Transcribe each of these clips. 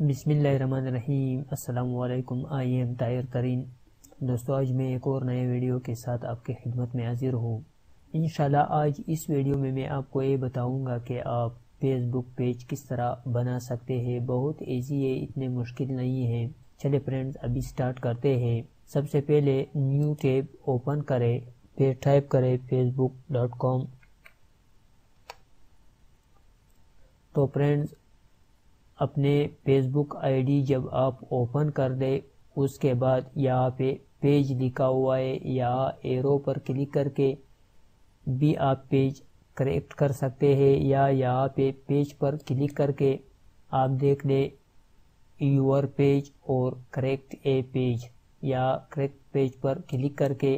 بسم اللہ الرحمن الرحیم۔ السلام علیکم، آئی ایم طاہر ترین۔ دوستو، آج میں ایک اور نئے ویڈیو کے ساتھ آپ کی خدمت میں حاضر ہوں۔ انشاءاللہ آج اس ویڈیو میں آپ کو یہ بتاؤں گا کہ آپ فیس بک پیج کس طرح بنا سکتے ہیں۔ بہت ایزی ہے، اتنے مشکل نہیں ہے۔ چلے فرینڈز، ابھی سٹارٹ کرتے ہیں۔ سب سے پہلے نیو ٹیب اوپن کریں، پھر ٹائپ کریں facebook.com۔ تو فرینڈز، اپنے فیس بک آئی ڈی جب آپ اوپن کر دیں، اس کے بعد یہاں پہ پیج لکھا ہوا ہے، یہاں ایرو پر کلک کر کے بھی آپ پیج کریکٹ کر سکتے ہیں، یا یہاں پہ پیج پر کلک کر کے آپ دیکھ لیں یور پیج اور کریکٹ اے پیج، یا کریکٹ پیج پر کلک کر کے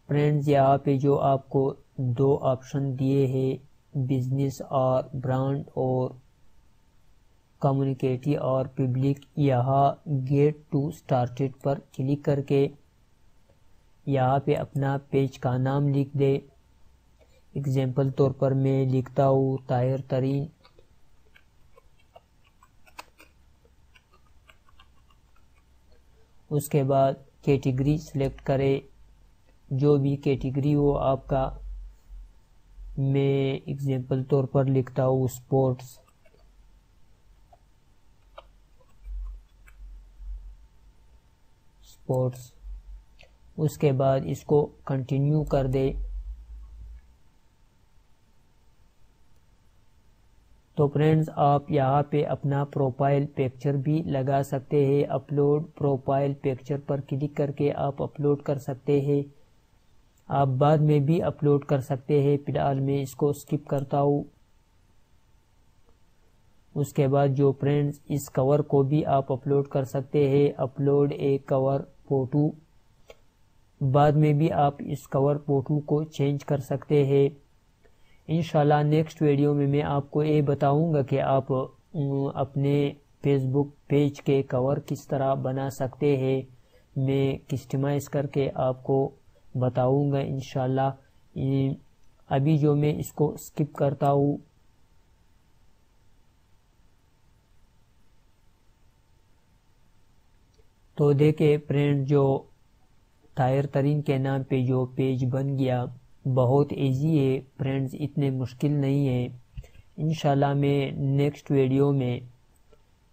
فرینڈز یہاں پہ جو آپ کو دو آپشن دیے ہیں، بزنس اور برانڈ اور کمیونٹی اور پبلک، یہاں گیٹ ٹو سٹارٹڈ پر کلک کر کے یہاں پہ اپنا پیج کا نام لکھ دے۔ اگزامپل طور پر میں لکھتا ہوں طاہر ترین۔ اس کے بعد کیٹیگری سلیکٹ کرے، جو بھی کیٹیگری ہو آپ کا۔ میں اگزامپل طور پر لکھتا ہوں سپورٹس۔ اس کے بعد اس کو کنٹینیو کر دے۔ تو فرینڈز، آپ یہاں پہ اپنا پروفائل پکچر بھی لگا سکتے ہیں۔ اپلوڈ پروفائل پکچر پر کلک کر کے آپ اپلوڈ کر سکتے ہیں۔ آپ بعد میں بھی اپلوڈ کر سکتے ہیں، فی الحال میں اس کو سکپ کرتا ہوں۔ اس کے بعد جو فرینڈز، اس کور کو بھی آپ اپلوڈ کر سکتے ہیں، اپلوڈ اے کور فوٹو۔ بعد میں بھی آپ اس کور فوٹو کو چینج کر سکتے ہیں۔ انشاءاللہ نیکسٹ ویڈیو میں آپ کو یہ بتاؤں گا کہ آپ اپنے فیس بک پیج کے کور کس طرح بنا سکتے ہیں۔ میں کسٹمائز کر کے آپ کو بتاؤں گا انشاءاللہ۔ ابھی جو میں اس کو سکپ کرتا ہوں۔ تو دیکھیں فرینڈ، جو طاہر ترین کے نام پہ جو پیج بن گیا، بہت ایزی ہے فرینڈز، اتنے مشکل نہیں ہے۔ انشاءاللہ میں نیکسٹ ویڈیو میں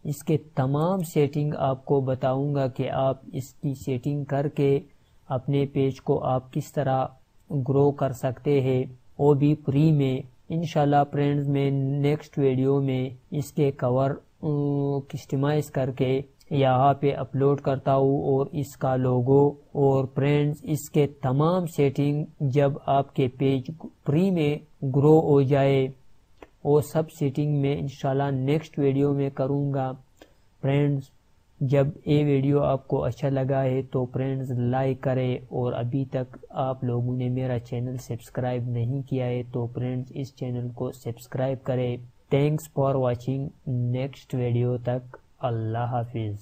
اس کے تمام سیٹنگ آپ کو بتاؤں گا کہ آپ اس کی سیٹنگ کر کے اپنے پیج کو آپ کس طرح گرو کر سکتے ہیں، وہ بھی فری میں۔ انشاءاللہ فرینڈز، میں نیکسٹ ویڈیو میں اس کے کور کسٹمائز کر کے یہاں پہ اپلوڈ کرتا ہوں، اور اس کا لوگو اور فرینڈز اس کے تمام سیٹنگ جب آپ کے پیج فری میں گرو ہو جائے، وہ سب سیٹنگ میں انشاءاللہ نیکسٹ ویڈیو میں کروں گا۔ فرینڈز، جب یہ ویڈیو آپ کو اچھا لگا ہے تو فرینڈز لائک کریں، اور ابھی تک آپ لوگوں نے میرا چینل سبسکرائب نہیں کیا ہے تو فرینڈز اس چینل کو سبسکرائب کریں۔ Thanks for watching. Next video تک اللہ حافظ۔